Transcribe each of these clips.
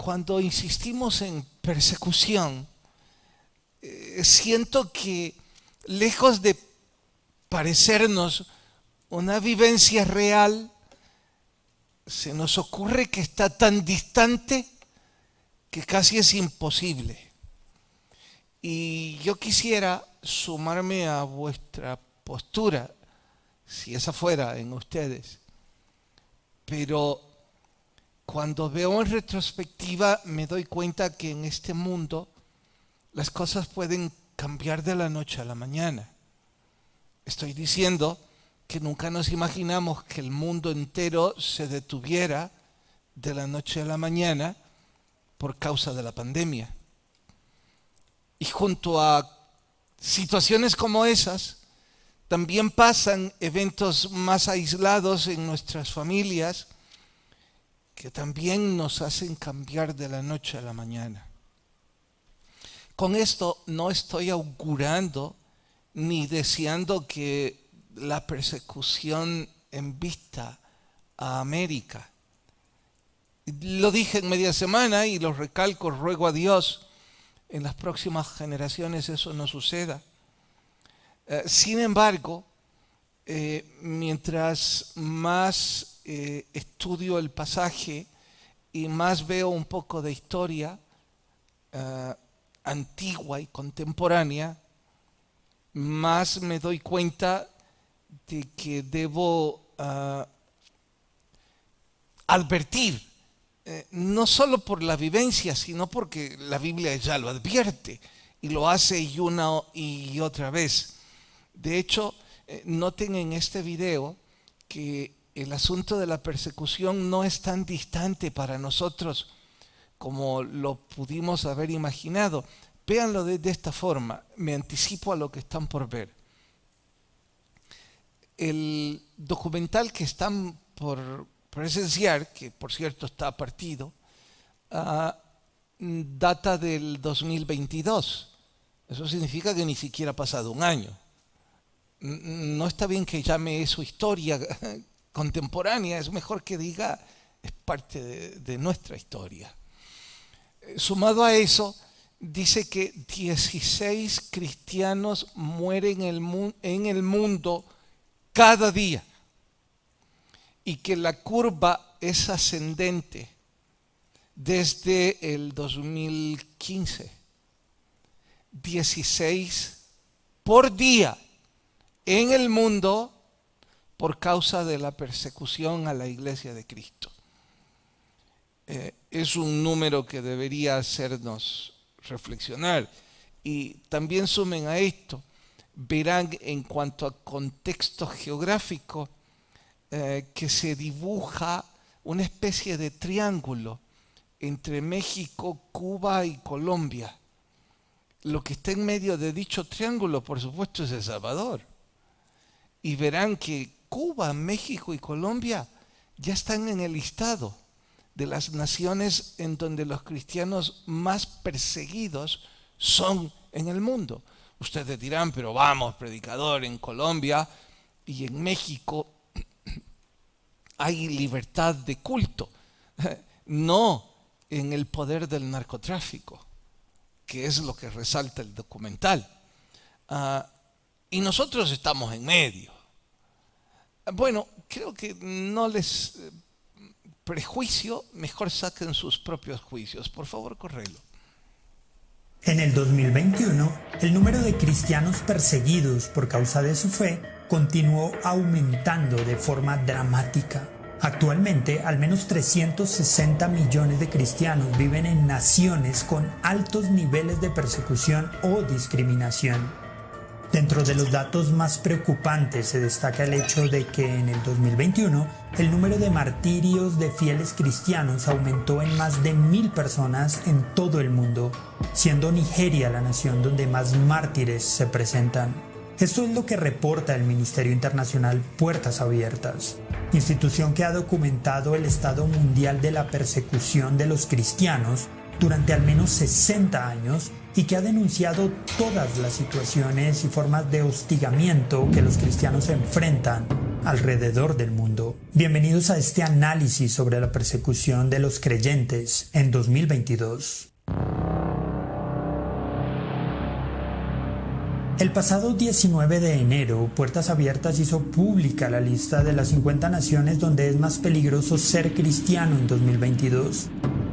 cuando insistimos en persecución, siento que lejos de parecernos una vivencia real, se nos ocurre que está tan distante que casi es imposible. Y yo quisiera sumarme a vuestra postura, si esa fuera en ustedes. Pero cuando veo en retrospectiva me doy cuenta que en este mundo las cosas pueden cambiar de la noche a la mañana. Estoy diciendo que nunca nos imaginamos que el mundo entero se detuviera de la noche a la mañana por causa de la pandemia. Y junto a situaciones como esas, también pasan eventos más aislados en nuestras familias que también nos hacen cambiar de la noche a la mañana. Con esto no estoy augurando ni deseando que la persecución embista a América. Lo dije en media semana y lo recalco, ruego a Dios en las próximas generaciones eso no suceda. Sin embargo, mientras más estudio el pasaje y más veo un poco de historia antigua y contemporánea, más me doy cuenta de que debo advertir, no solo por la vivencia, sino porque la Biblia ya lo advierte y lo hace y una y otra vez. De hecho, noten en este video que el asunto de la persecución no es tan distante para nosotros como lo pudimos haber imaginado. Véanlo de esta forma, me anticipo a lo que están por ver. El documental que están por presenciar, que por cierto está partido, data del 2022. Eso significa que ni siquiera ha pasado un año. No está bien que llame eso historia contemporánea, es mejor que diga es parte de nuestra historia. Sumado a eso, dice que 16 cristianos mueren en el mundo cada día y que la curva es ascendente desde el 2015. 16 por día en el mundo por causa de la persecución a la Iglesia de Cristo. Es un número que debería hacernos reflexionar. Y también sumen a esto, verán en cuanto a contexto geográfico que se dibuja una especie de triángulo entre México, Cuba y Colombia. Lo que está en medio de dicho triángulo, por supuesto, es El Salvador. Y verán que Cuba, México y Colombia ya están en el listado de las naciones en donde los cristianos más perseguidos son en el mundo. Ustedes dirán, pero vamos, predicador, en Colombia y en México hay libertad de culto. No en el poder del narcotráfico, que es lo que resalta el documental. Y nosotros estamos en medio. Bueno, creo que no les prejuicio, mejor saquen sus propios juicios. Por favor, correlo. En el 2021, el número de cristianos perseguidos por causa de su fe continuó aumentando de forma dramática. Actualmente, al menos 360 millones de cristianos viven en naciones con altos niveles de persecución o discriminación. Dentro de los datos más preocupantes se destaca el hecho de que en el 2021 el número de martirios de fieles cristianos aumentó en más de 1,000 personas en todo el mundo, siendo Nigeria la nación donde más mártires se presentan. Esto es lo que reporta el Ministerio Internacional Puertas Abiertas, institución que ha documentado el estado mundial de la persecución de los cristianos durante al menos 60 años y que ha denunciado todas las situaciones y formas de hostigamiento que los cristianos enfrentan alrededor del mundo. Bienvenidos a este análisis sobre la persecución de los creyentes en 2022. El pasado 19 de enero, Puertas Abiertas hizo pública la lista de las 50 naciones donde es más peligroso ser cristiano en 2022,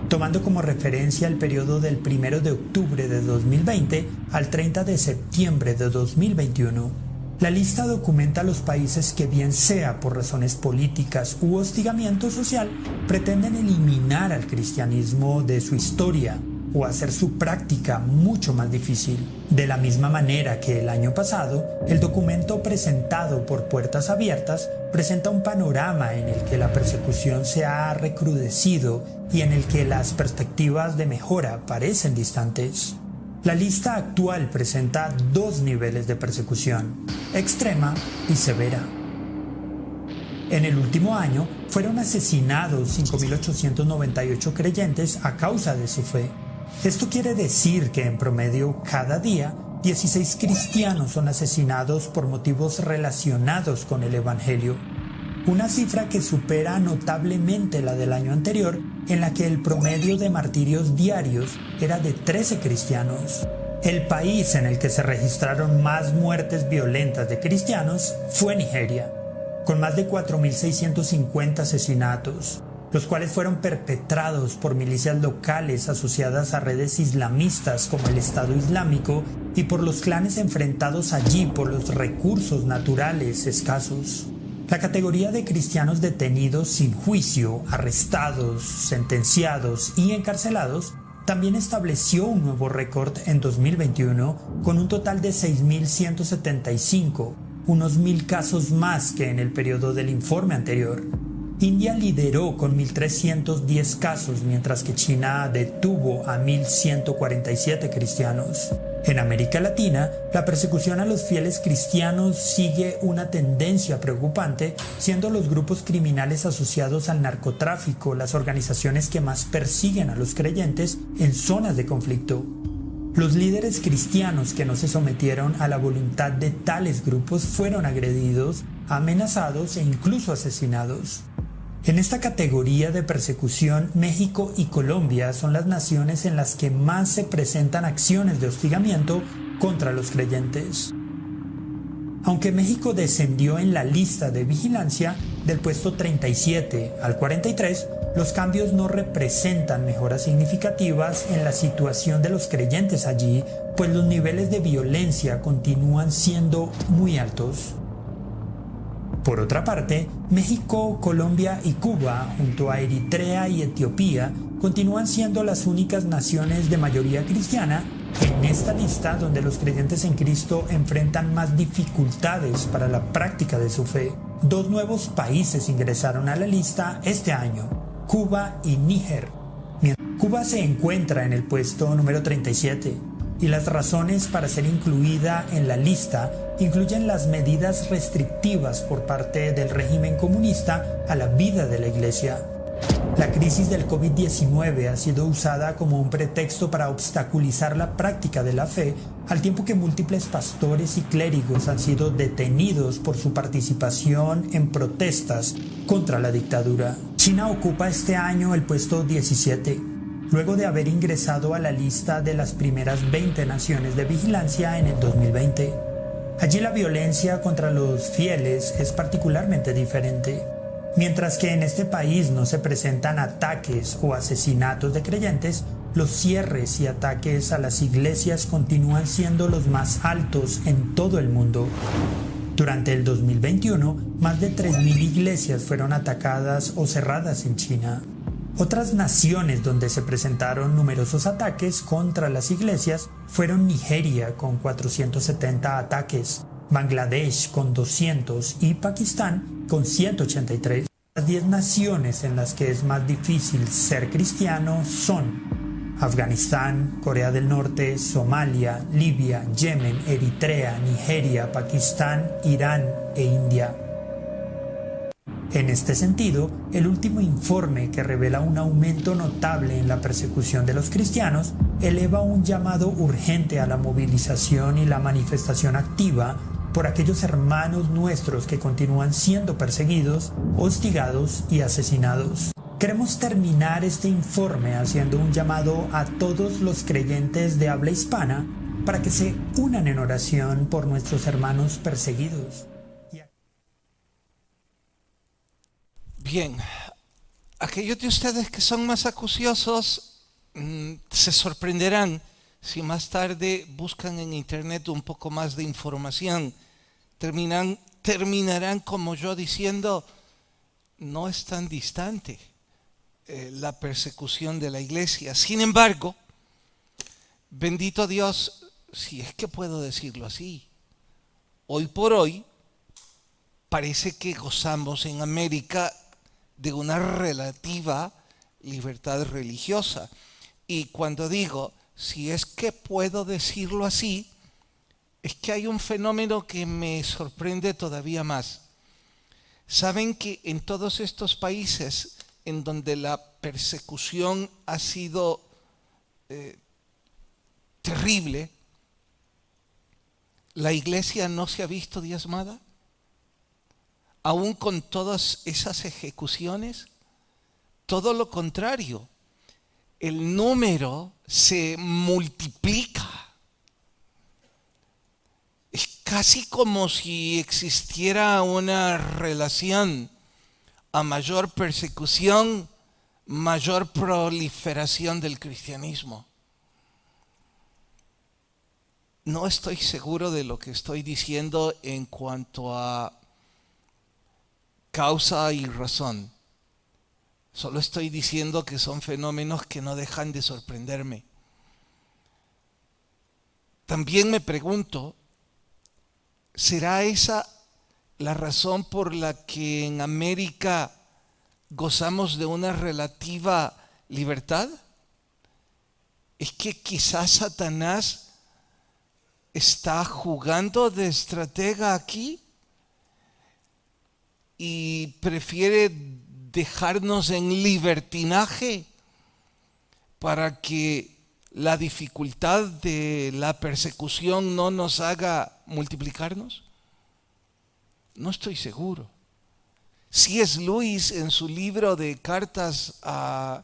tomando como referencia el periodo del 1 de octubre de 2020 al 30 de septiembre de 2021. La lista documenta los países que, bien sea por razones políticas u hostigamiento social, pretenden eliminar al cristianismo de su historia o hacer su práctica mucho más difícil. De la misma manera que el año pasado, el documento presentado por Puertas Abiertas presenta un panorama en el que la persecución se ha recrudecido y en el que las perspectivas de mejora parecen distantes. La lista actual presenta dos niveles de persecución: extrema y severa. En el último año fueron asesinados 5.898 creyentes a causa de su fe. Esto quiere decir que en promedio cada día 16 cristianos son asesinados por motivos relacionados con el Evangelio, una cifra que supera notablemente la del año anterior, en la que el promedio de martirios diarios era de 13 cristianos. El país en el que se registraron más muertes violentas de cristianos fue Nigeria, con más de 4.650 asesinatos, los cuales fueron perpetrados por milicias locales asociadas a redes islamistas como el Estado Islámico y por los clanes enfrentados allí por los recursos naturales escasos. La categoría de cristianos detenidos sin juicio, arrestados, sentenciados y encarcelados también estableció un nuevo récord en 2021 con un total de 6.175, unos 1.000 casos más que en el periodo del informe anterior. India lideró con 1.310 casos, mientras que China detuvo a 1.147 cristianos. En América Latina, la persecución a los fieles cristianos sigue una tendencia preocupante, siendo los grupos criminales asociados al narcotráfico las organizaciones que más persiguen a los creyentes en zonas de conflicto. Los líderes cristianos que no se sometieron a la voluntad de tales grupos fueron agredidos, amenazados e incluso asesinados. En esta categoría de persecución, México y Colombia son las naciones en las que más se presentan acciones de hostigamiento contra los creyentes. Aunque México descendió en la lista de vigilancia del puesto 37 al 43, los cambios no representan mejoras significativas en la situación de los creyentes allí, pues los niveles de violencia continúan siendo muy altos. Por otra parte, México, Colombia y Cuba, junto a Eritrea y Etiopía, continúan siendo las únicas naciones de mayoría cristiana en esta lista donde los creyentes en Cristo enfrentan más dificultades para la práctica de su fe. Dos nuevos países ingresaron a la lista este año: Cuba y Níger. Cuba se encuentra en el puesto número 37. Y las razones para ser incluida en la lista incluyen las medidas restrictivas por parte del régimen comunista a la vida de la Iglesia. La crisis del COVID-19 ha sido usada como un pretexto para obstaculizar la práctica de la fe, al tiempo que múltiples pastores y clérigos han sido detenidos por su participación en protestas contra la dictadura. China ocupa este año el puesto 17. Luego de haber ingresado a la lista de las primeras 20 naciones de vigilancia en el 2020. Allí la violencia contra los fieles es particularmente diferente. Mientras que en este país no se presentan ataques o asesinatos de creyentes, los cierres y ataques a las iglesias continúan siendo los más altos en todo el mundo. Durante el 2021, más de 3.000 iglesias fueron atacadas o cerradas en China. Otras naciones donde se presentaron numerosos ataques contra las iglesias fueron Nigeria con 470 ataques, Bangladesh con 200 y Pakistán con 183. Las 10 naciones en las que es más difícil ser cristiano son Afganistán, Corea del Norte, Somalia, Libia, Yemen, Eritrea, Nigeria, Pakistán, Irán e India. En este sentido, el último informe, que revela un aumento notable en la persecución de los cristianos, eleva un llamado urgente a la movilización y la manifestación activa por aquellos hermanos nuestros que continúan siendo perseguidos, hostigados y asesinados. Queremos terminar este informe haciendo un llamado a todos los creyentes de habla hispana para que se unan en oración por nuestros hermanos perseguidos. Bien, aquellos de ustedes que son más acuciosos se sorprenderán si más tarde buscan en internet un poco más de información. Terminarán como yo diciendo, no es tan distante la persecución de la iglesia. Sin embargo, bendito Dios, si es que puedo decirlo así, hoy por hoy parece que gozamos en América de una relativa libertad religiosa. Y cuando digo, si es que puedo decirlo así, es que hay un fenómeno que me sorprende todavía más. Saben que en todos estos países en donde la persecución ha sido terrible, la iglesia no se ha visto diezmada, aún con todas esas ejecuciones. Todo lo contrario, el número se multiplica. Es casi como si existiera una relación: a mayor persecución, mayor proliferación del cristianismo. No estoy seguro de lo que estoy diciendo en cuanto a causa y razón. Solo estoy diciendo que son fenómenos que no dejan de sorprenderme. También me pregunto, ¿será esa la razón por la que en América gozamos de una relativa libertad? ¿Es que quizás Satanás está jugando de estratega aquí y prefiere dejarnos en libertinaje para que la dificultad de la persecución no nos haga multiplicarnos? No estoy seguro. C.S. Lewis, en su libro de cartas a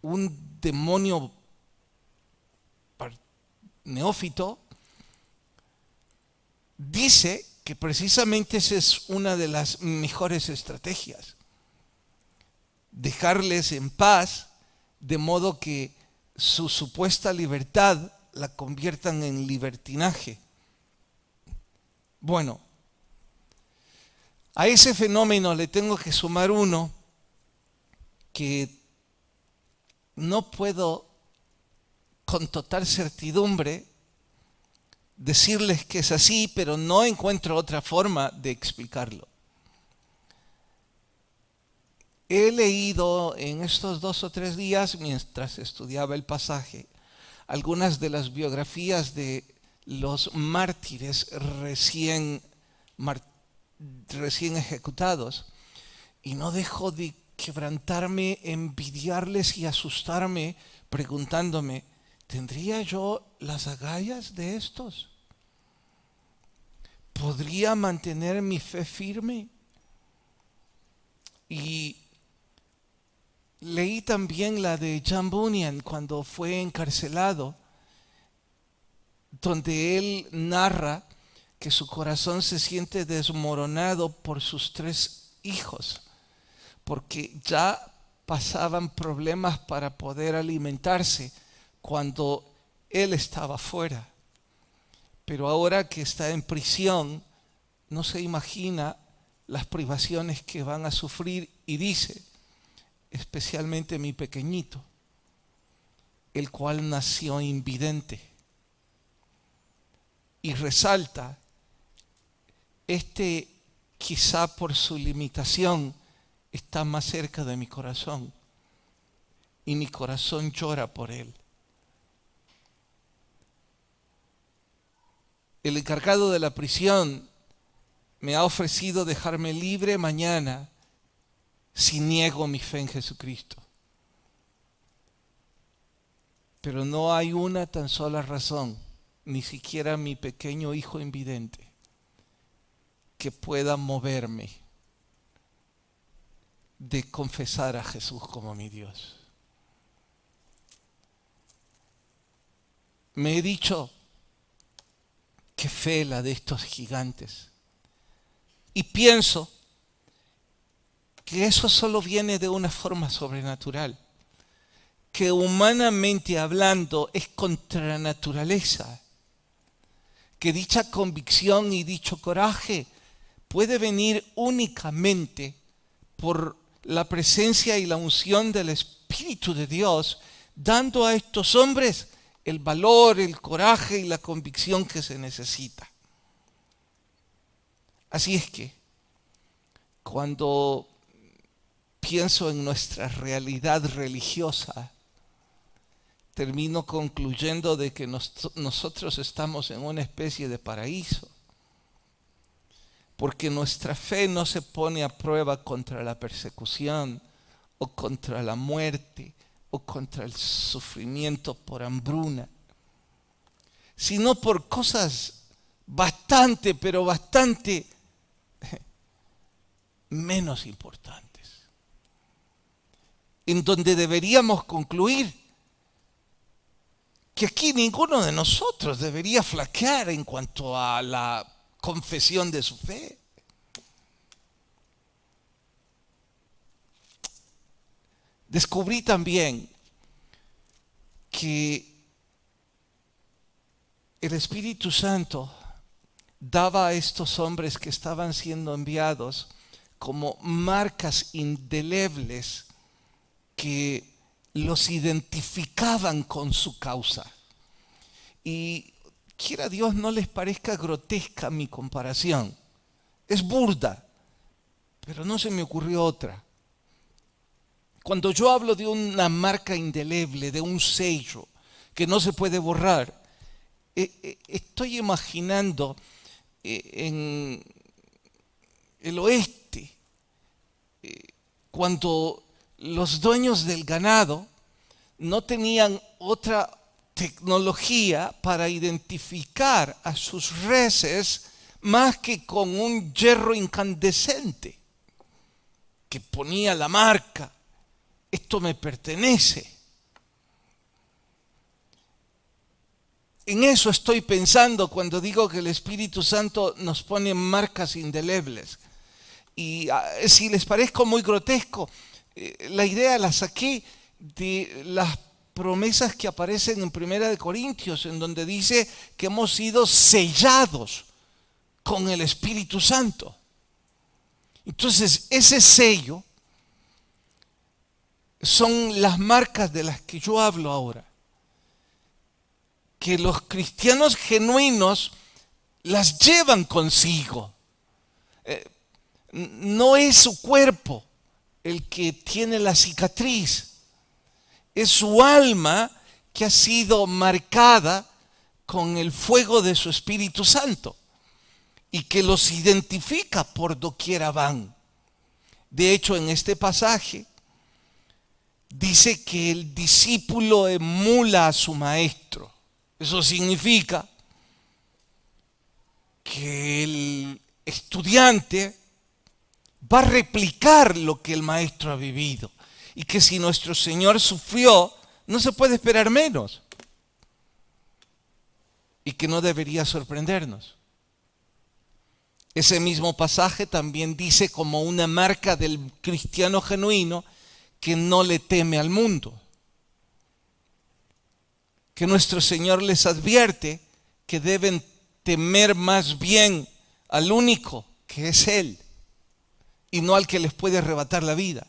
un demonio neófito, dice que precisamente esa es una de las mejores estrategias: dejarles en paz, de modo que su supuesta libertad la conviertan en libertinaje. Bueno, a ese fenómeno le tengo que sumar uno que no puedo con total certidumbre decirles que es así, pero no encuentro otra forma de explicarlo. He leído en estos 2 o 3 días, mientras estudiaba el pasaje, algunas de las biografías de los mártires recién ejecutados, y no dejo de quebrantarme, envidiarles y asustarme, preguntándome, ¿tendría yo las agallas de estos? ¿Podría mantener mi fe firme? Y leí también la de John Bunyan cuando fue encarcelado, donde él narra que su corazón se siente desmoronado por sus 3 hijos, porque ya pasaban problemas para poder alimentarse cuando él estaba fuera. Pero ahora que está en prisión, no se imagina las privaciones que van a sufrir, y dice, especialmente mi pequeñito, el cual nació invidente. Y resalta, quizá por su limitación, está más cerca de mi corazón, y mi corazón llora por él. El encargado de la prisión me ha ofrecido dejarme libre mañana si niego mi fe en Jesucristo. Pero no hay una tan sola razón, ni siquiera mi pequeño hijo invidente, que pueda moverme de confesar a Jesús como mi Dios. Me he dicho, qué fe la de estos gigantes. Y pienso que eso solo viene de una forma sobrenatural, que humanamente hablando es contra la naturaleza, que dicha convicción y dicho coraje puede venir únicamente por la presencia y la unción del Espíritu de Dios, dando a estos hombres el valor, el coraje y la convicción que se necesita. Así es que, cuando pienso en nuestra realidad religiosa, termino concluyendo de que nosotros estamos en una especie de paraíso, porque nuestra fe no se pone a prueba contra la persecución o contra la muerte o contra el sufrimiento por hambruna, sino por cosas bastante, pero bastante menos importantes, en donde deberíamos concluir que aquí ninguno de nosotros debería flaquear en cuanto a la confesión de su fe. Descubrí también que el Espíritu Santo daba a estos hombres que estaban siendo enviados como marcas indelebles que los identificaban con su causa. Y quiera Dios no les parezca grotesca mi comparación. Es burda, pero no se me ocurrió otra. Cuando yo hablo de una marca indeleble, de un sello que no se puede borrar, estoy imaginando en el oeste, cuando los dueños del ganado no tenían otra tecnología para identificar a sus reses más que con un hierro incandescente que ponía la marca: esto me pertenece. En eso estoy pensando cuando digo que el Espíritu Santo nos pone marcas indelebles. Y si les parezco muy grotesco, la idea la saqué de las promesas que aparecen en 1 Corintios, en donde dice que hemos sido sellados con el Espíritu Santo. Entonces, ese sello son las marcas de las que yo hablo ahora, que los cristianos genuinos las llevan consigo. No es su cuerpo el que tiene la cicatriz, es su alma que ha sido marcada con el fuego de su Espíritu Santo y que los identifica por doquiera van. De hecho, en este pasaje dice que el discípulo emula a su maestro. Eso significa que el estudiante va a replicar lo que el maestro ha vivido, y que si nuestro Señor sufrió, no se puede esperar menos, y que no debería sorprendernos. Ese mismo pasaje también dice como una marca del cristiano genuino que no le teme al mundo, que nuestro Señor les advierte que deben temer más bien al único que es Él y no al que les puede arrebatar la vida.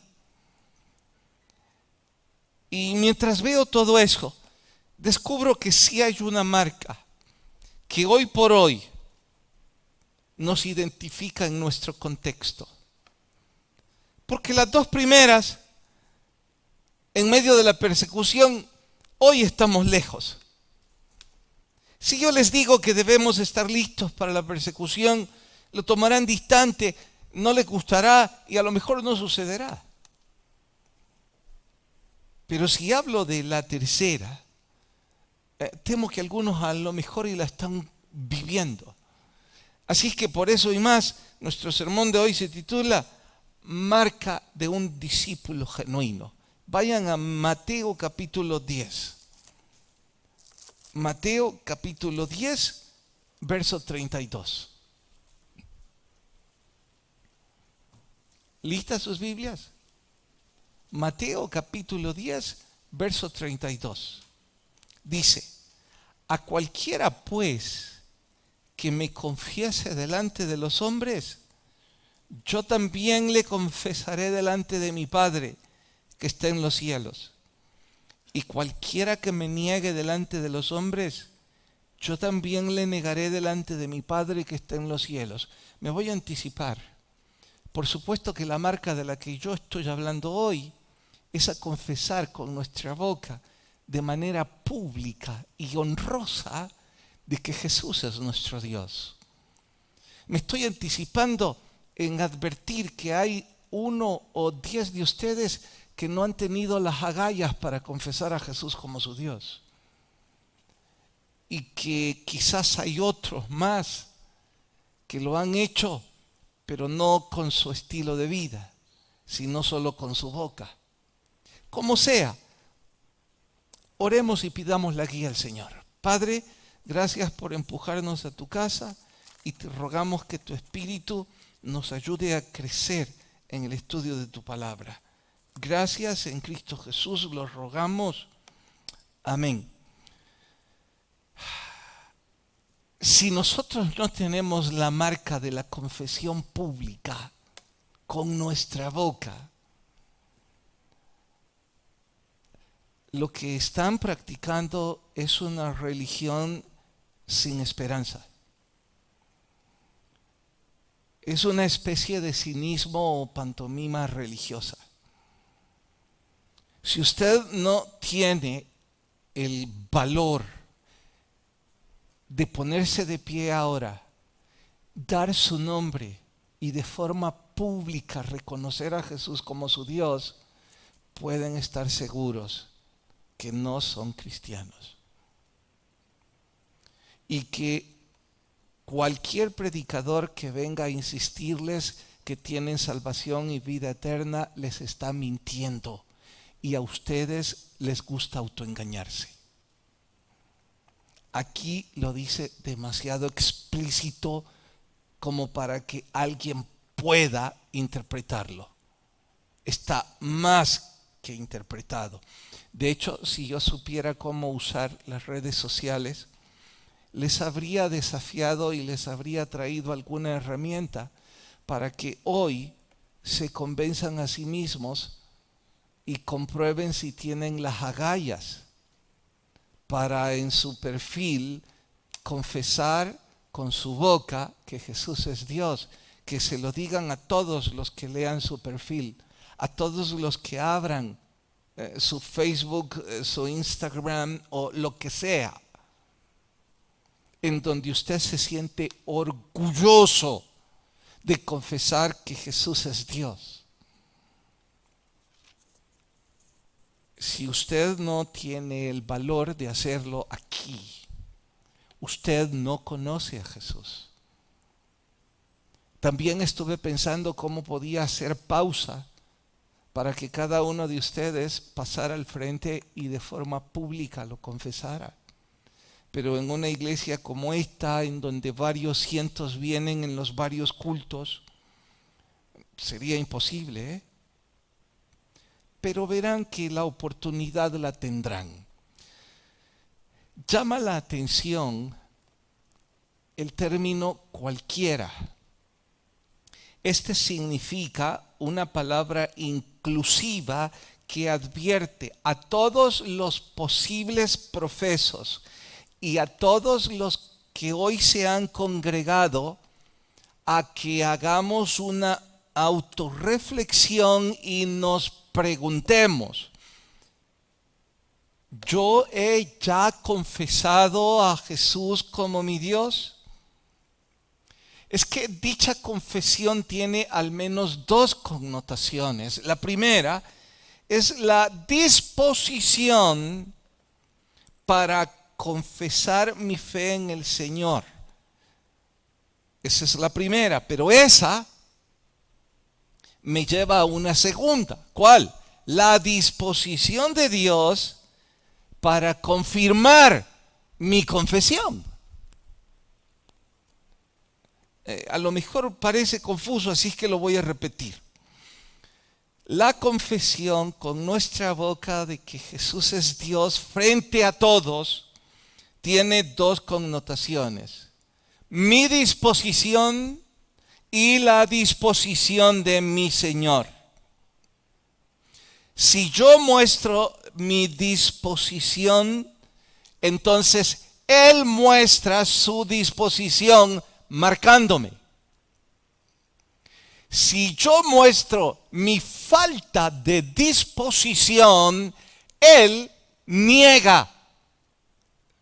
Y mientras veo todo eso, descubro que sí hay una marca que hoy por hoy nos identifica en nuestro contexto. Porque las dos primeras, en medio de la persecución, hoy estamos lejos. Si yo les digo que debemos estar listos para la persecución, lo tomarán distante, no les gustará y a lo mejor no sucederá. Pero si hablo de la tercera, temo que algunos a lo mejor y la están viviendo. Así es que por eso y más, nuestro sermón de hoy se titula Marca de un discípulo genuino. Vayan a Mateo capítulo 10. Mateo capítulo 10, verso 32. ¿Listas sus Biblias? Mateo capítulo 10, verso 32. Dice: a cualquiera pues que me confiese delante de los hombres, yo también le confesaré delante de mi Padre que está en los cielos. Y cualquiera que me niegue delante de los hombres, yo también le negaré delante de mi Padre que está en los cielos. Me voy a anticipar. Por supuesto que la marca de la que yo estoy hablando hoy es a confesar con nuestra boca de manera pública y honrosa de que Jesús es nuestro Dios. Me estoy anticipando en advertir que hay 1 o 10 de ustedes que no han tenido las agallas para confesar a Jesús como su Dios. Y que quizás hay otros más que lo han hecho, pero no con su estilo de vida, sino solo con su boca. Como sea, oremos y pidamos la guía al Señor. Padre, gracias por empujarnos a tu casa y te rogamos que tu Espíritu nos ayude a crecer en el estudio de tu palabra. Gracias, en Cristo Jesús lo rogamos. Amén. Si nosotros no tenemos la marca de la confesión pública con nuestra boca, lo que están practicando es una religión sin esperanza. Es una especie de cinismo o pantomima religiosa. Si usted no tiene el valor de ponerse de pie ahora, dar su nombre y de forma pública reconocer a Jesús como su Dios, pueden estar seguros que no son cristianos. Y que cualquier predicador que venga a insistirles que tienen salvación y vida eterna les está mintiendo. Y a ustedes les gusta autoengañarse. Aquí lo dice demasiado explícito como para que alguien pueda interpretarlo. Está más que interpretado. De hecho, si yo supiera cómo usar las redes sociales, les habría desafiado y les habría traído alguna herramienta para que hoy se convenzan a sí mismos y comprueben si tienen las agallas para en su perfil confesar con su boca que Jesús es Dios, que se lo digan a todos los que lean su perfil, a todos los que abran su Facebook, su Instagram o lo que sea, en donde usted se siente orgulloso de confesar que Jesús es Dios. Si usted no tiene el valor de hacerlo aquí, usted no conoce a Jesús. También estuve pensando cómo podía hacer pausa para que cada uno de ustedes pasara al frente y de forma pública lo confesara. Pero en una iglesia como esta, en donde varios cientos vienen en los varios cultos, sería imposible, Pero verán que la oportunidad la tendrán. Llama la atención el término cualquiera. Este significa una palabra inclusiva que advierte a todos los posibles profesos y a todos los que hoy se han congregado a que hagamos una autorreflexión y nos preguntemos: ¿yo he ya confesado a Jesús como mi Dios? Es que dicha confesión tiene al menos dos connotaciones. La primera es la disposición para confesar mi fe en el Señor. Esa es la primera, pero esa me lleva a una segunda. ¿Cuál? La disposición de Dios para confirmar mi confesión. A lo mejor parece confuso, así es que lo voy a repetir. La confesión con nuestra boca de que Jesús es Dios frente a todos tiene dos connotaciones. Mi disposición y la disposición de mi Señor. Si yo muestro mi disposición, entonces Él muestra su disposición marcándome. Si yo muestro mi falta de disposición, Él niega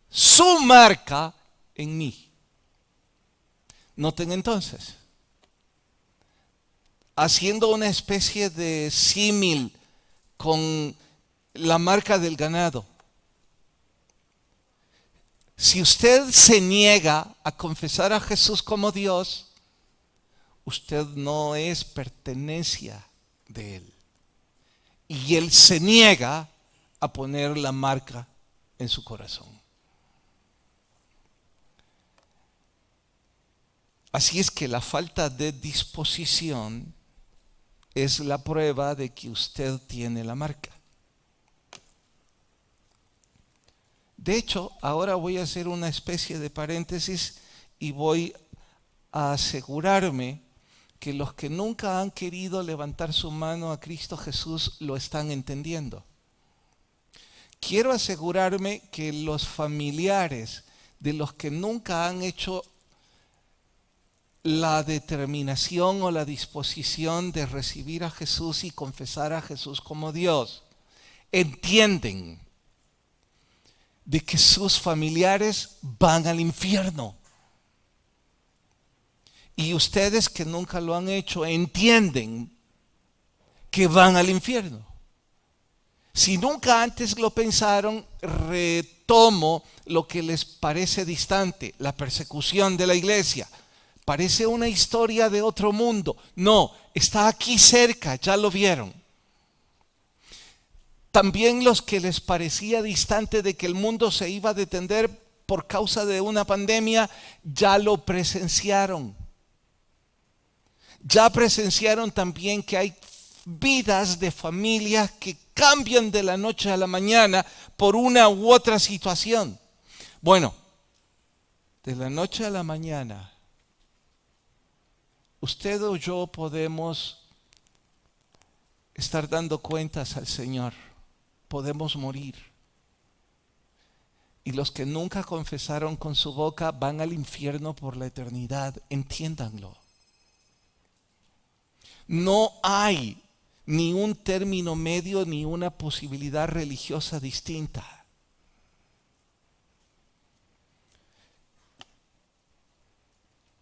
su marca en mí. Noten entonces, haciendo una especie de símil con la marca del ganado. Si usted se niega a confesar a Jesús como Dios, usted no es pertenencia de Él. Y Él se niega a poner la marca en su corazón. Así es que la falta de disposición es la prueba de que usted tiene la marca. De hecho, ahora voy a hacer una especie de paréntesis y voy a asegurarme que los que nunca han querido levantar su mano a Cristo Jesús lo están entendiendo. Quiero asegurarme que los familiares de los que nunca han hecho la determinación o la disposición de recibir a Jesús y confesar a Jesús como Dios, entienden de que sus familiares van al infierno. Y ustedes que nunca lo han hecho entienden que van al infierno. Si nunca antes lo pensaron, retomo lo que les parece distante, la persecución de la iglesia. Parece una historia de otro mundo. No, está aquí cerca, ya lo vieron. También los que les parecía distante de que el mundo se iba a detener por causa de una pandemia, ya lo presenciaron. Ya presenciaron también que hay vidas de familias que cambian de la noche a la mañana por una u otra situación. Bueno, de la noche a la mañana, usted o yo podemos estar dando cuentas al Señor. Podemos morir. Y los que nunca confesaron con su boca van al infierno por la eternidad. Entiéndanlo. No hay ni un término medio ni una posibilidad religiosa distinta.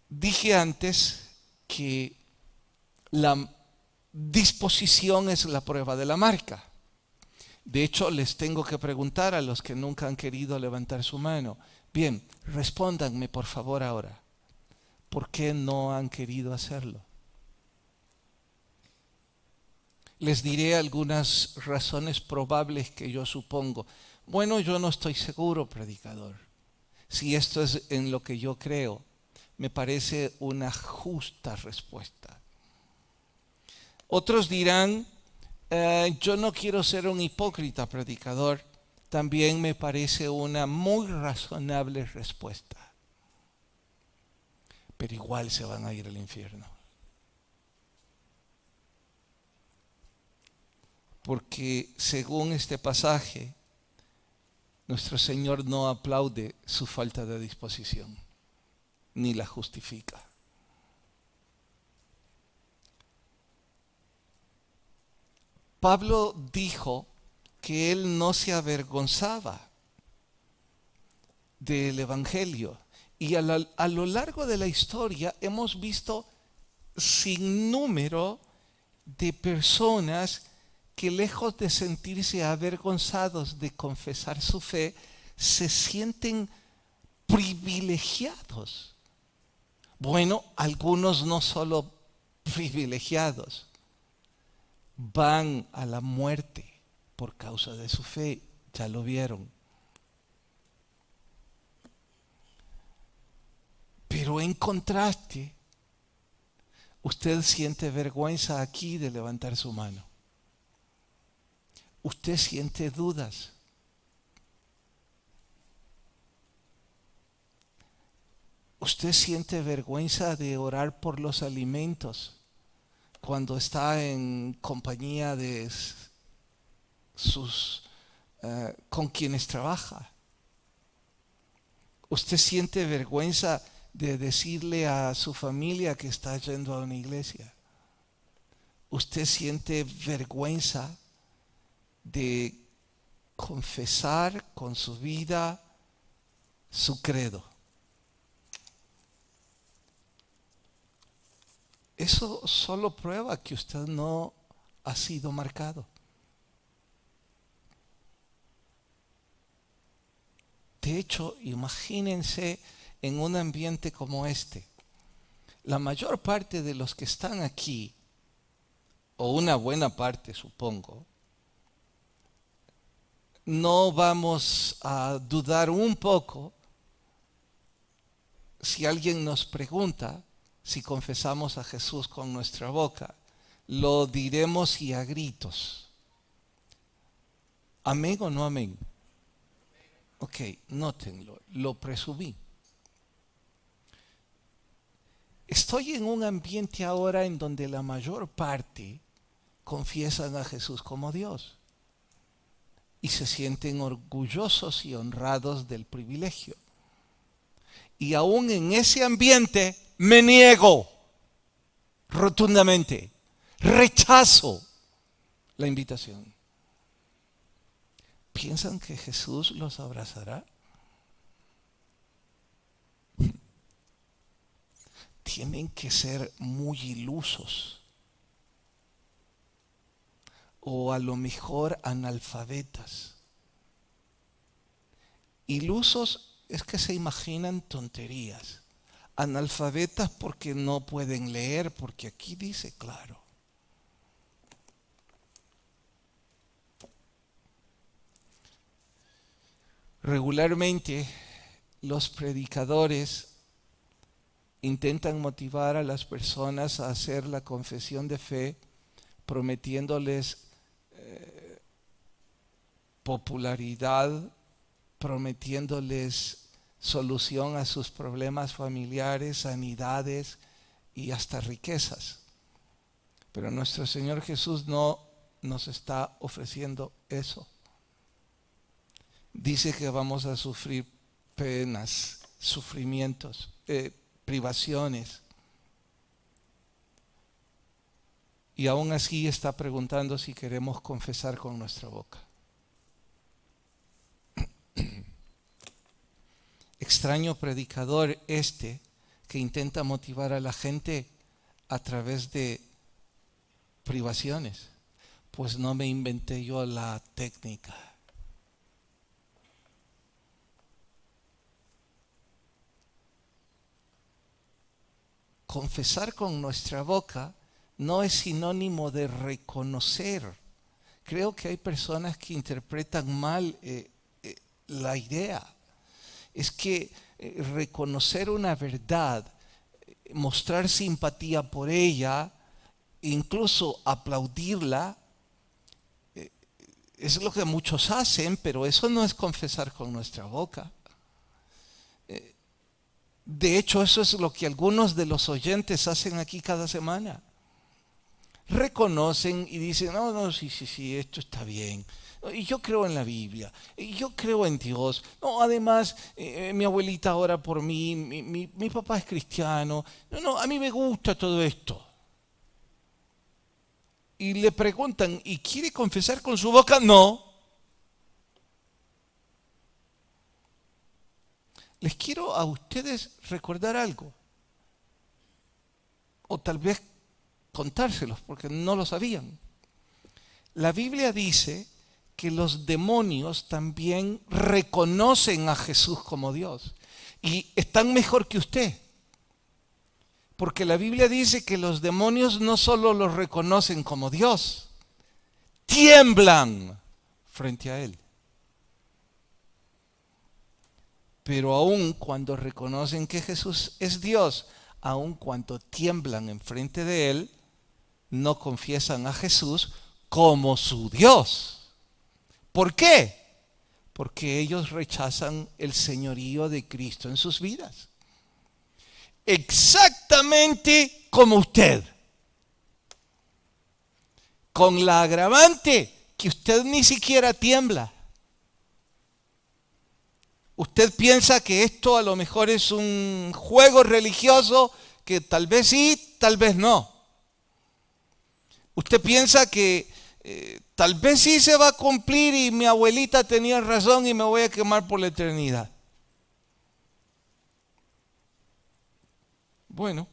Dije antes que la disposición es la prueba de la marca. De hecho, les tengo que preguntar a los que nunca han querido levantar su mano. Bien, respóndanme por favor ahora. ¿Por qué no han querido hacerlo? Les diré algunas razones probables que yo supongo. Bueno, yo no estoy seguro, predicador. Si esto es en lo que yo creo, me parece una justa respuesta. Otros dirán, yo no quiero ser un hipócrita, predicador. También me parece una muy razonable respuesta. Pero igual se van a ir al infierno. Porque según este pasaje, nuestro Señor no aplaude su falta de disposición, ni la justifica. Pablo dijo que él no se avergonzaba del Evangelio. Y a lo largo de la historia hemos visto sin número de personas que lejos de sentirse avergonzados de confesar su fe, se sienten privilegiados. Bueno, algunos no solo privilegiados van a la muerte por causa de su fe, ya lo vieron. Pero en contraste, usted siente vergüenza aquí de levantar su mano. Usted siente dudas. Usted siente vergüenza de orar por los alimentos cuando está en compañía de con quienes trabaja. Usted siente vergüenza de decirle a su familia que está yendo a una iglesia. Usted siente vergüenza de confesar con su vida su credo. Eso solo prueba que usted no ha sido marcado. De hecho, imagínense en un ambiente como este. La mayor parte de los que están aquí, o una buena parte supongo, no vamos a dudar un poco si alguien nos pregunta si confesamos a Jesús con nuestra boca. Lo diremos y a gritos. ¿Amén o no amén? Ok, nótenlo, lo presumí. Estoy en un ambiente ahora en donde la mayor parte confiesan a Jesús como Dios y se sienten orgullosos y honrados del privilegio. Y aún en ese ambiente me niego rotundamente, rechazo la invitación. ¿Piensan que Jesús los abrazará? Tienen que ser muy ilusos o a lo mejor analfabetas. Ilusos es que se imaginan tonterías. Analfabetas porque no pueden leer, porque aquí dice claro. Regularmente los predicadores intentan motivar a las personas a hacer la confesión de fe, prometiéndoles popularidad, prometiéndoles solución a sus problemas familiares, sanidades y hasta riquezas. Pero nuestro Señor Jesús no nos está ofreciendo eso. Dice que vamos a sufrir penas, sufrimientos, privaciones. Y aún así está preguntando si queremos confesar con nuestra boca. Extraño predicador que intenta motivar a la gente a través de privaciones. Pues no me inventé yo la técnica. Confesar con nuestra boca no es sinónimo de reconocer. Creo que hay personas que interpretan mal la idea. Es que reconocer una verdad, mostrar simpatía por ella, incluso aplaudirla, es lo que muchos hacen, pero eso no es confesar con nuestra boca. De hecho, eso es lo que algunos de los oyentes hacen aquí cada semana. Reconocen y dicen, no, sí, esto está bien. Y yo creo en la Biblia, y yo creo en Dios. No, además, mi abuelita ora por mí, mi papá es cristiano. No, a mí me gusta todo esto. Y le preguntan, ¿y quiere confesar con su boca? No. Les quiero a ustedes recordar algo, o tal vez contárselos porque no lo sabían. La Biblia dice que los demonios también reconocen a Jesús como Dios y están mejor que usted. Porque la Biblia dice que los demonios no solo los reconocen como Dios, tiemblan frente a Él. Pero aun cuando reconocen que Jesús es Dios, aun cuando tiemblan enfrente de Él, no confiesan a Jesús como su Dios. ¿Por qué? Porque ellos rechazan el señorío de Cristo en sus vidas. Exactamente como usted. Con la agravante que usted ni siquiera tiembla. Usted piensa que esto a lo mejor es un juego religioso que tal vez sí, tal vez no. Usted piensa que tal vez sí se va a cumplir y mi abuelita tenía razón y me voy a quemar por la eternidad. Bueno,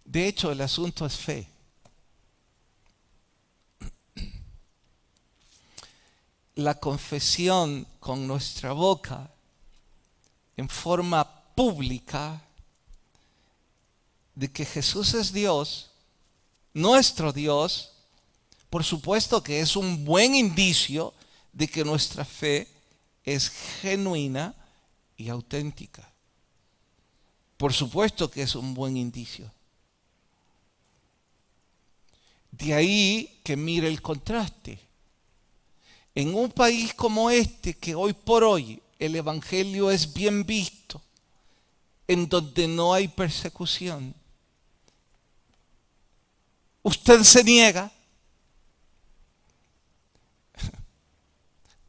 de hecho el asunto es fe. La confesión con nuestra boca en forma pública de que Jesús es Dios, nuestro Dios, por supuesto que es un buen indicio de que nuestra fe es genuina y auténtica. Por supuesto que es un buen indicio. De ahí que mire el contraste. En un país como este, que hoy por hoy el Evangelio es bien visto, en donde no hay persecución, usted se niega.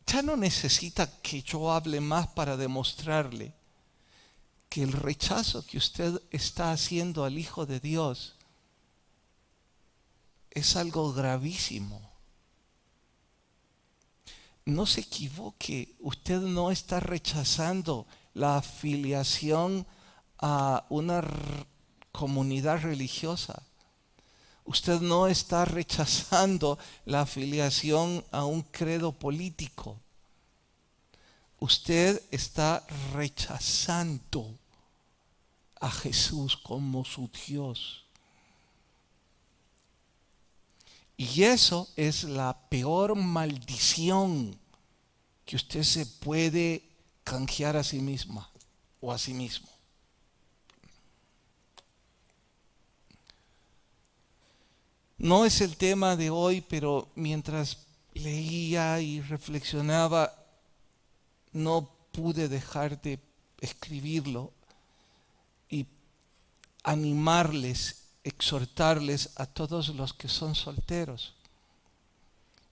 Ya no necesita que yo hable más para demostrarle que el rechazo que usted está haciendo al Hijo de Dios es algo gravísimo. No se equivoque, usted no está rechazando la afiliación a una comunidad religiosa. Usted no está rechazando la afiliación a un credo político. Usted está rechazando a Jesús como su Dios. Y eso es la peor maldición que usted se puede canjear a sí misma o a sí mismo. No es el tema de hoy, pero mientras leía y reflexionaba, no pude dejar de escribirlo y animarles, exhortarles a todos los que son solteros.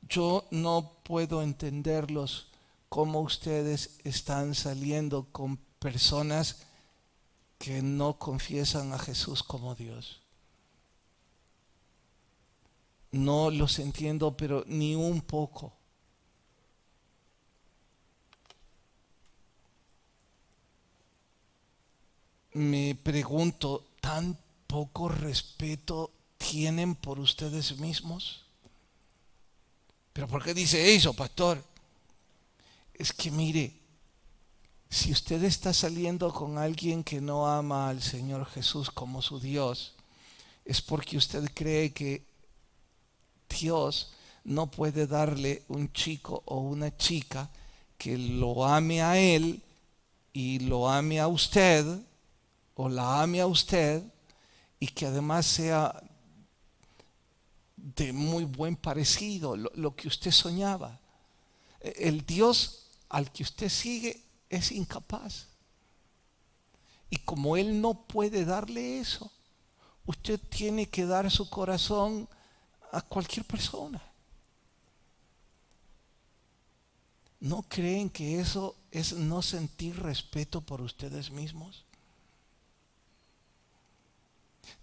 Yo no puedo entenderlos cómo ustedes están saliendo con personas que no confiesan a Jesús como Dios. No los entiendo, pero ni un poco. Me pregunto, ¿tan poco respeto tienen por ustedes mismos? ¿Pero por qué dice eso, pastor? Es que mire, si usted está saliendo con alguien que no ama al Señor Jesús como su Dios, es porque usted cree que Dios no puede darle un chico o una chica que lo ame a él y lo ame a usted o la ame a usted y que además sea de muy buen parecido, lo que usted soñaba. El Dios al que usted sigue es incapaz. Y como Él no puede darle eso, usted tiene que dar su corazón a cualquier persona. ¿No creen que eso es no sentir respeto por ustedes mismos?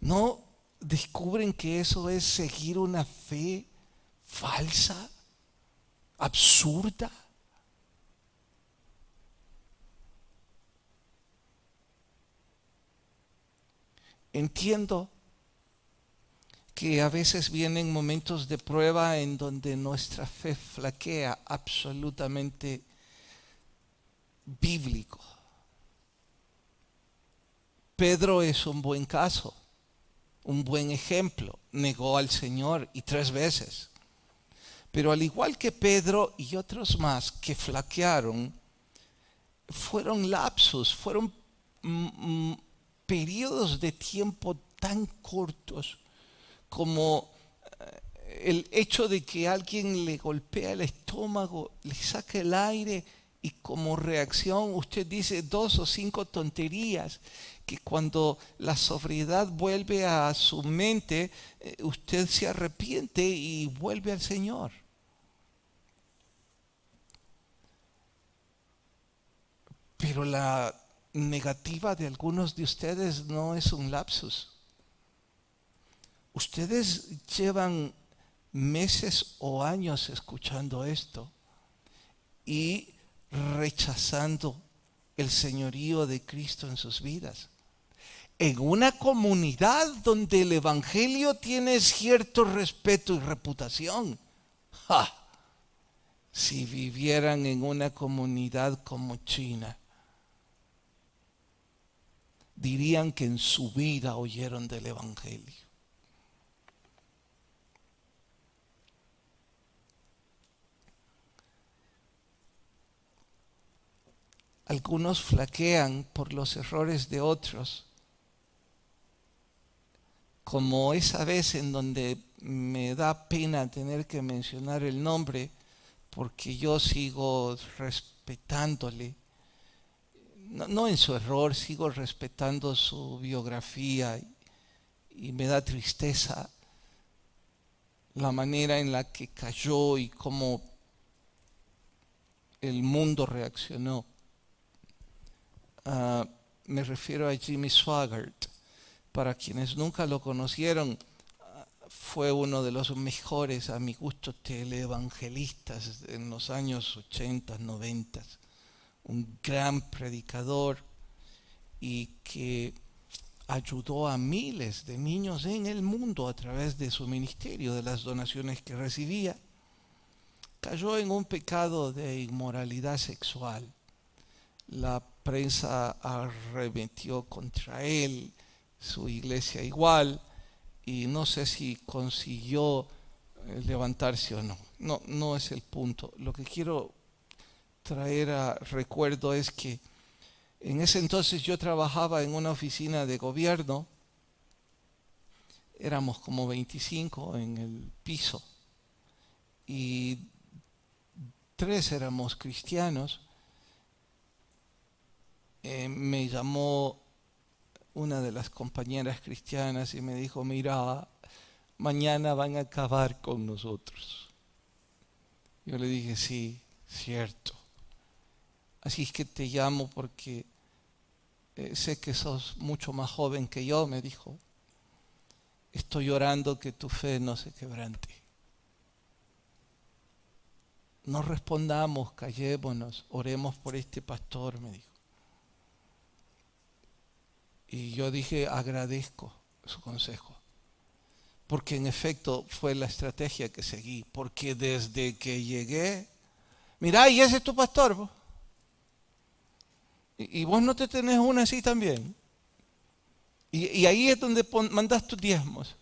¿No descubren que eso es seguir una fe falsa, absurda? Entiendo que a veces vienen momentos de prueba en donde nuestra fe flaquea, absolutamente bíblico. Pedro es un buen caso. un buen ejemplo, negó al Señor y 3 veces. Pero al igual que Pedro y otros más que flaquearon, fueron lapsos, fueron periodos de tiempo tan cortos como el hecho de que alguien le golpea el estómago, le saca el aire y como reacción usted dice 2 o 5 tonterías que cuando la sobriedad vuelve a su mente, usted se arrepiente y vuelve al Señor. Pero la negativa de algunos de ustedes no es un lapsus. Ustedes llevan meses o años escuchando esto y rechazando el señorío de Cristo en sus vidas. En una comunidad donde el evangelio tiene cierto respeto y reputación. ¡Ja! Si vivieran en una comunidad como China, dirían que en su vida oyeron del evangelio. Algunos flaquean por los errores de otros, como esa vez en donde me da pena tener que mencionar el nombre, porque yo sigo respetándole, no en su error, sigo respetando su biografía y me da tristeza la manera en la que cayó y cómo el mundo reaccionó. Me refiero a Jimmy Swaggart. Para quienes nunca lo conocieron, fue uno de los mejores, a mi gusto, televangelistas en los años 80, 90. Un gran predicador y que ayudó a miles de niños en el mundo a través de su ministerio, de las donaciones que recibía. Cayó en un pecado de inmoralidad sexual. La prensa arremetió contra él, su iglesia igual, y no sé si consiguió levantarse o no. No es el punto. Lo que quiero traer a recuerdo es que en ese entonces yo trabajaba en una oficina de gobierno, éramos como 25 en el piso y 3 éramos cristianos. Me llamó una de las compañeras cristianas y me dijo, mira, mañana van a acabar con nosotros. Yo le dije, sí, cierto. Así es que te llamo porque sé que sos mucho más joven que yo, me dijo. Estoy orando que tu fe no se quebrante. No respondamos, callémonos, oremos por este pastor, me dijo. Y yo dije, agradezco su consejo. Porque en efecto fue la estrategia que seguí. Porque desde que llegué, mirá, y ese es tu pastor, ¿vos? Y vos no te tenés una así también. Y ahí es donde mandas tus diezmos.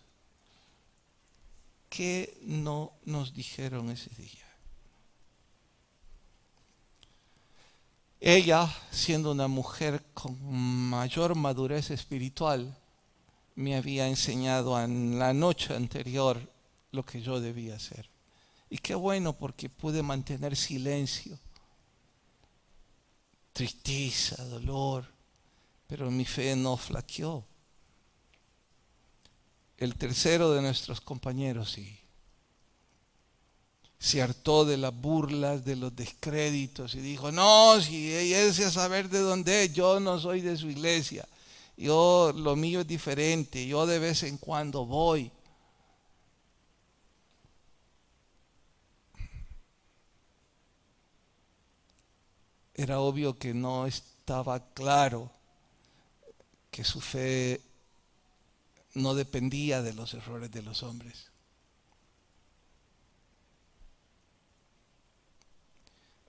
¿Qué no nos dijeron ese día? Ella, siendo una mujer con mayor madurez espiritual, me había enseñado en la noche anterior lo que yo debía hacer. Y qué bueno, porque pude mantener silencio, tristeza, dolor, pero mi fe no flaqueó. El tercero de nuestros compañeros sí. Se hartó de las burlas, de los descréditos y dijo, no, si es a saber de dónde es, yo no soy de su iglesia, yo lo mío es diferente, yo de vez en cuando voy. Era obvio que no estaba claro que su fe no dependía de los errores de los hombres.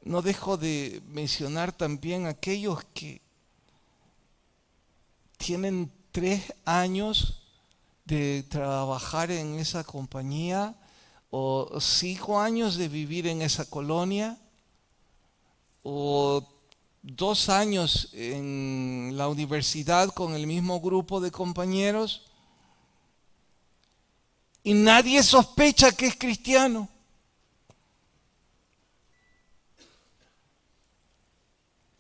No dejo de mencionar también aquellos que tienen 3 años de trabajar en esa compañía, o 5 años de vivir en esa colonia, o 2 años en la universidad con el mismo grupo de compañeros, y nadie sospecha que es cristiano.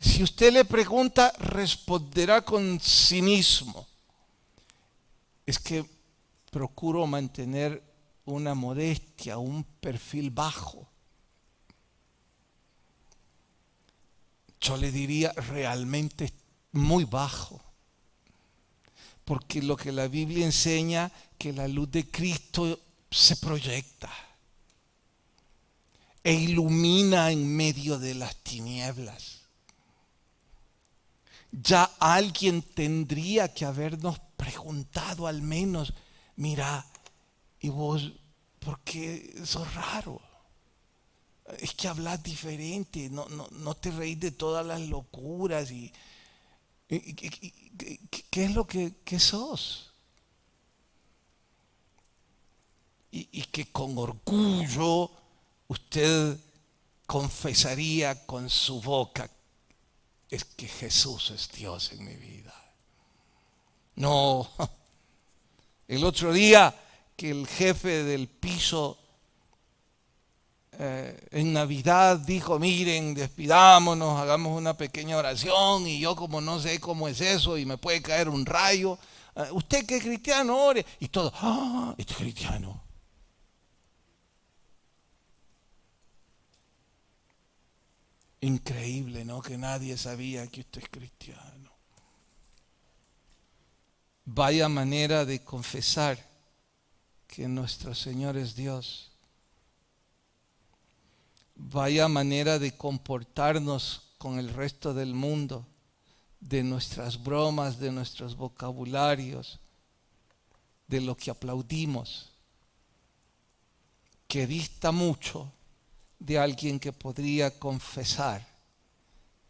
Si usted le pregunta, responderá con cinismo: es que procuro mantener una modestia, un perfil bajo. Yo le diría, realmente muy bajo. Porque lo que la Biblia enseña, que la luz de Cristo se proyecta e ilumina en medio de las tinieblas. Ya alguien tendría que habernos preguntado al menos: mira, ¿y vos por qué sos raro? Es que hablas diferente, no te reís de todas las locuras. ¿Qué es lo que sos? Y que con orgullo usted confesaría con su boca: es que Jesús es Dios en mi vida. No, el otro día que el jefe del piso en Navidad dijo: miren, despidámonos, hagamos una pequeña oración, y yo, como no sé cómo es eso y me puede caer un rayo, usted que es cristiano, ore, y todo: este es cristiano. Increíble, ¿no? Que nadie sabía que usted es cristiano. Vaya manera de confesar que nuestro Señor es Dios. Vaya manera de comportarnos con el resto del mundo, de nuestras bromas, de nuestros vocabularios, de lo que aplaudimos, que dista mucho de alguien que podría confesar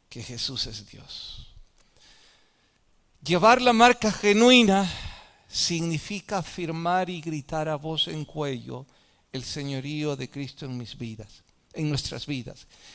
que Jesús es Dios. Llevar la marca genuina significa afirmar y gritar a voz en cuello el señorío de Cristo en mis vidas, en nuestras vidas.